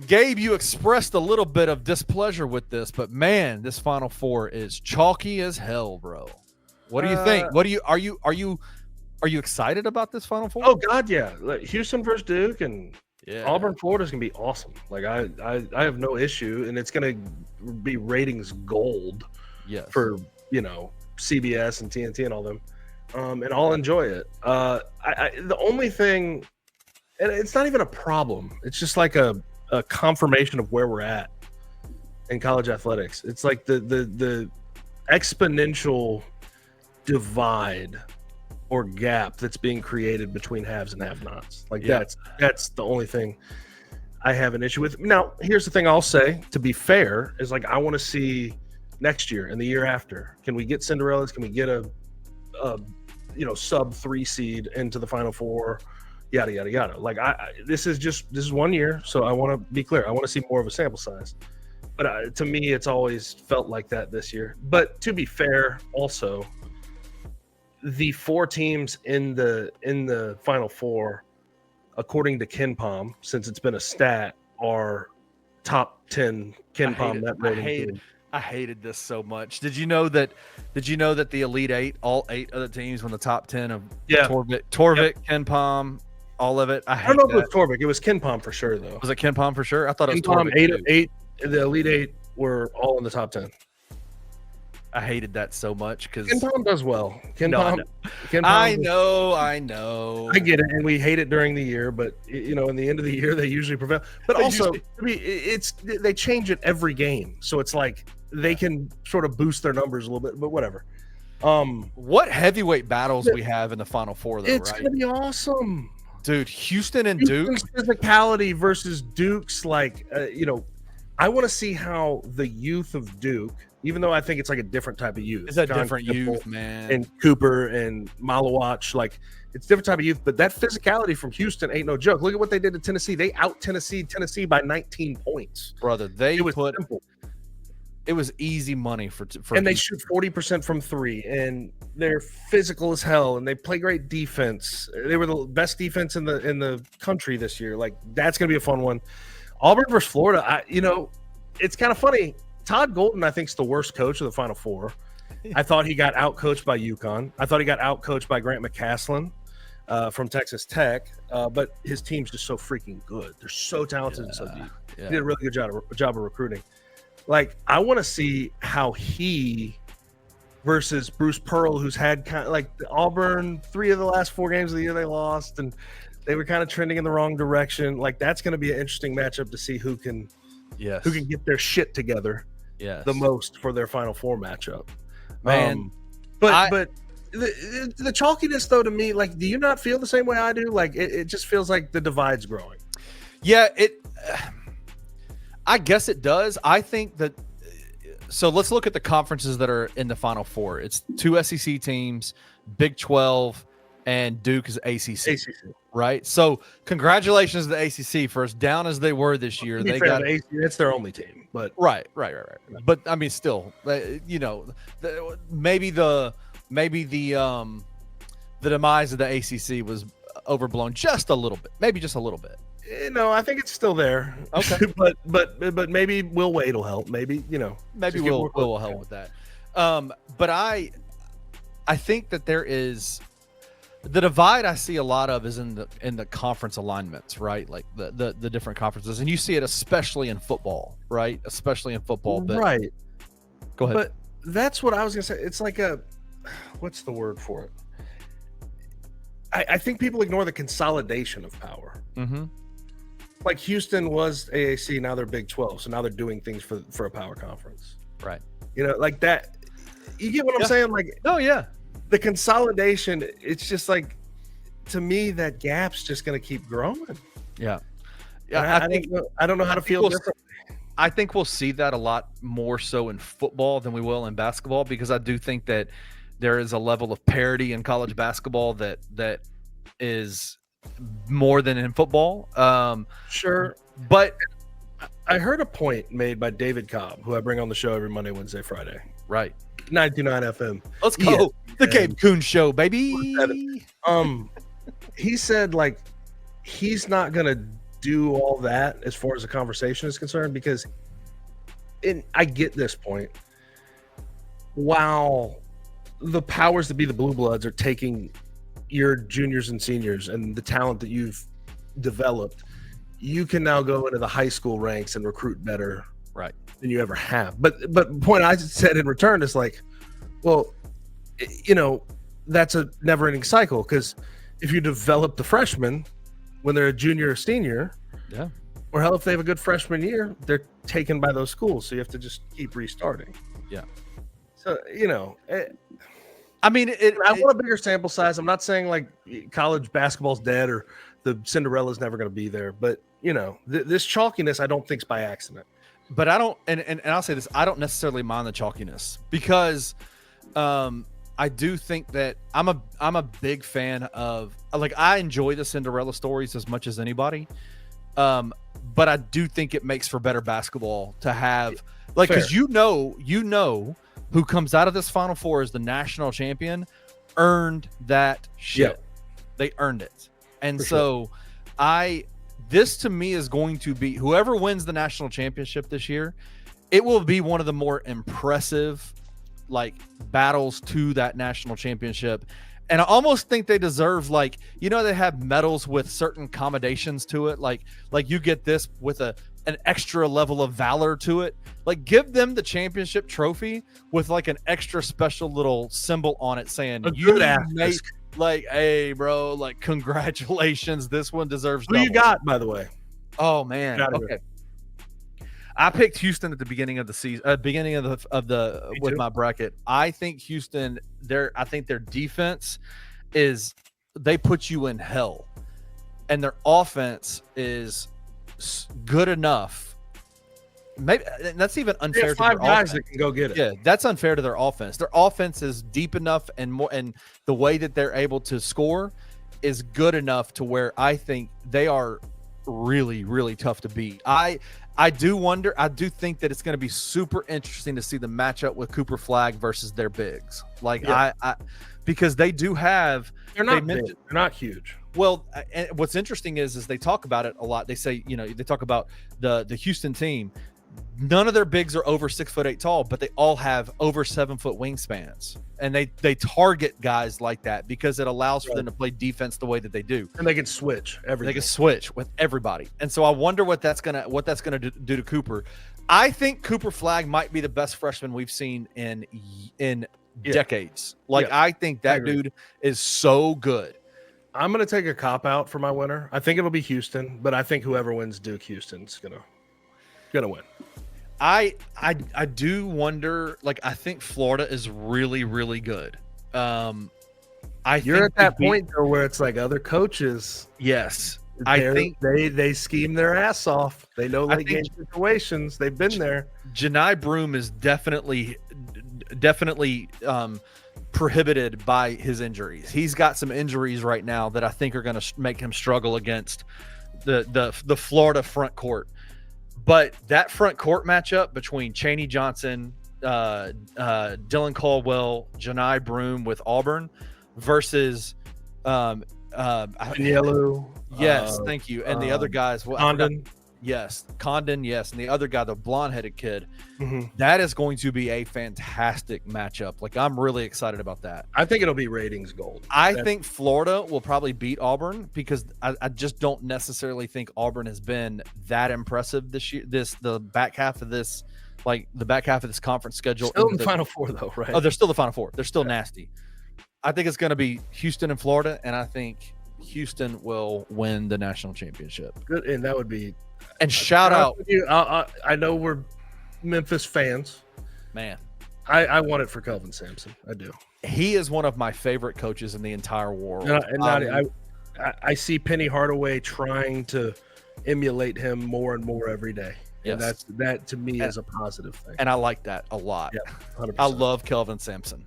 Gabe, you expressed a little bit of displeasure with this, but man, this Final Four is chalky as hell, bro. What do you think? What do you are you excited about this Final Four? Oh God, yeah. Like, Houston versus Duke and Yeah. Auburn, Florida is gonna be awesome. Like I have no issue, and it's gonna be ratings gold Yes. for CBS and TNT and all them, and I'll enjoy it. The only thing, and it's not even a problem. It's just like a confirmation of where we're at in college athletics. It's like the exponential divide or gap that's being created between haves and have-nots. Like that's the only thing I have an issue with. Now, here's the thing I'll say, to be fair, is like I want to see next year and the year after. Can we get Cinderellas? Can we get a sub 3 seed into the Final Four? Yada yada yada. Like this is 1 year, so I want to be clear. I want to see more of a sample size. But to me, it's always felt like that this year. But to be fair, also, the 4 teams in the Final Four, according to KenPom, since it's been a stat, are top 10 KenPom. I hated this so much. Did you know that the Elite Eight, all 8 of the teams, were in the top 10 of Torvik, KenPom, all of it? I don't know if it was Torvik. It was KenPom for sure, though. Was it KenPom for sure? I thought it was KenPom. Torvik. 8, the Elite 8 were all in the top 10. I hated that so much because KenPom does well. I know. I get it, and we hate it during the year, but in the end of the year they usually prevail. But also, they change it every game, so it's like they can sort of boost their numbers a little bit. But whatever. What heavyweight battles we have in the Final Four, though? It's gonna be awesome, dude. Houston's Duke physicality versus Duke's I want to see how the youth of Duke, even though I think it's like a different type of youth. It's a different youth, man. And Cooper and Malawach, like it's a different type of youth. But that physicality from Houston ain't no joke. Look at what they did to Tennessee. They out Tennessee by 19 points. Brother, it was easy money for and they shoot 40% from 3, and they're physical as hell, and they play great defense. They were the best defense in the country this year. Like that's gonna be a fun one. Auburn versus Florida, it's kind of funny. Todd Golden, I think, is the worst coach of the Final Four. I thought he got out-coached by UConn. I thought he got out-coached by Grant McCasland from Texas Tech. But his team's just so freaking good. They're so talented and so deep. Yeah. He did a really good job of recruiting. Like, I want to see how he versus Bruce Pearl, who's had kind of like Auburn, 3 of the last 4 games of the year they lost, and they were kind of trending in the wrong direction. Like, that's going to be an interesting matchup to see who can get their shit together the most for their Final Four matchup. Man, but the chalkiness, though, to me, like, do you not feel the same way I do? Like, it just feels like the divide's growing. Yeah, I guess it does. I think that. So let's look at the conferences that are in the Final Four. It's 2 SEC teams, Big 12, and Duke is ACC. Right? So congratulations to the ACC for as down as they were this year. They got ACC, it's their only team, but right. But I mean, still, maybe the demise of the ACC was overblown just a little bit, maybe just a little bit. No, I think it's still there. Okay, but maybe Will Wade will help. Maybe Will will help with that. But I think that there is. The divide I see a lot of is in the conference alignments, right? Like the different conferences, and you see it especially in football, right? Especially in football, but right. Go ahead. But that's what I was gonna say. It's like what's the word for it? I think people ignore the consolidation of power. Mm-hmm. Like Houston was AAC, now they're Big 12, so now they're doing things for a power conference, right? Like that. You get what I'm saying? Like, oh yeah. The consolidation, it's just like, to me, that gap's just going to keep growing. Yeah. I don't know how to feel differently. I think we'll see that a lot more so in football than we will in basketball, because I do think that there is a level of parity in college basketball that is more than in football. Sure. But I heard a point made by David Cobb, who I bring on the show every Monday, Wednesday, Friday. Right. 929 FM. Let's go. Yeah. The Gabe Kuhn Show, baby. He said, like, he's not gonna do all that as far as the conversation is concerned, because I get this point. While the powers that be, the blue bloods, are taking your juniors and seniors and the talent that you've developed, you can now go into the high school ranks and recruit better Right. than you ever have. But the point I said in return is like, well, that's a never-ending cycle, because if you develop the freshmen when they're a junior or senior, Yeah. or hell, if they have a good freshman year, they're taken by those schools. So you have to just keep restarting. Yeah. So, I mean, I want a bigger sample size. I'm not saying like college basketball's dead or the Cinderella's never going to be there, but this chalkiness, I don't think is by accident. But I don't, and I'll say this, I don't necessarily mind the chalkiness, because I do think that I'm a big fan of, like, I enjoy the Cinderella stories as much as anybody. But I do think it makes for better basketball to have, like, because who comes out of this Final Four as the national champion earned that shit. Yeah. They earned it. And For so this to me is going to be, whoever wins the national championship this year, it will be one of the more impressive, like, battles to that national championship. And I almost think they deserve, like, they have medals with certain accommodations to it. Like you get this with an extra level of valor to it. Like, give them the championship trophy with like an extra special little symbol on it saying, like, hey, bro, like, congratulations. This one deserves Who you double. got, by the way? Oh, man. Okay. I picked Houston at the beginning of the season, beginning of the with my bracket. I think Houston, I think their defense is, they put you in hell, and their offense is good enough. Maybe that's even unfair. Five to their guys offense. that can go get it. Yeah, that's unfair to their offense. Their offense is deep enough, and the way that they're able to score is good enough to where I think they are really, really tough to beat. I do think that it's going to be super interesting to see the matchup with Cooper Flagg versus their bigs. Like, yeah. Because they do have, they're not huge. Well, and what's interesting is they talk about it a lot. They say, they talk about the Houston team. None of their bigs are over 6'8" tall, but they all have over 7 foot wingspans, and they target guys like that because it allows for them to play defense the way that they do, and they can switch everything. They can switch with everybody, and so I wonder what that's gonna do to Cooper. I think Cooper Flagg might be the best freshman we've seen in decades. Like, I think that dude is so good. I'm gonna take a cop out for my winner. I think it'll be Houston, but I think whoever wins Duke, Houston's gonna win. I do wonder, like, I think Florida is really, really good. You're at that point though where it's like other coaches. Yes. I think they scheme their ass off. They know late game situations. They've been there. Janai Broome is definitely prohibited by his injuries. He's got some injuries right now that I think are going to make him struggle against the Florida front court. But that front court matchup between Chaney Johnson, Dylan Caldwell, Janai Broome with Auburn versus Yellow. Yes, thank you. And the other guys, Condon. Yes, Condon, yes. And the other guy, the blonde-headed kid, mm-hmm. That is going to be a fantastic matchup. Like, I'm really excited about that. I think it'll be ratings gold. I think Florida will probably beat Auburn because I just don't necessarily think Auburn has been that impressive this year. The back half of this conference schedule. Still in the Final Four, though, right? Oh, they're still the Final Four. They're still nasty. I think it's going to be Houston and Florida, and I think Houston will win the national championship. Good, and that would be. And shout out. I know we're Memphis fans. Man. I want it for Kelvin Sampson. I do. He is one of my favorite coaches in the entire world. I see Penny Hardaway trying to emulate him more and more every day. Yes. And that to me is a positive thing. And I like that a lot. Yeah, 100%. I love Kelvin Sampson.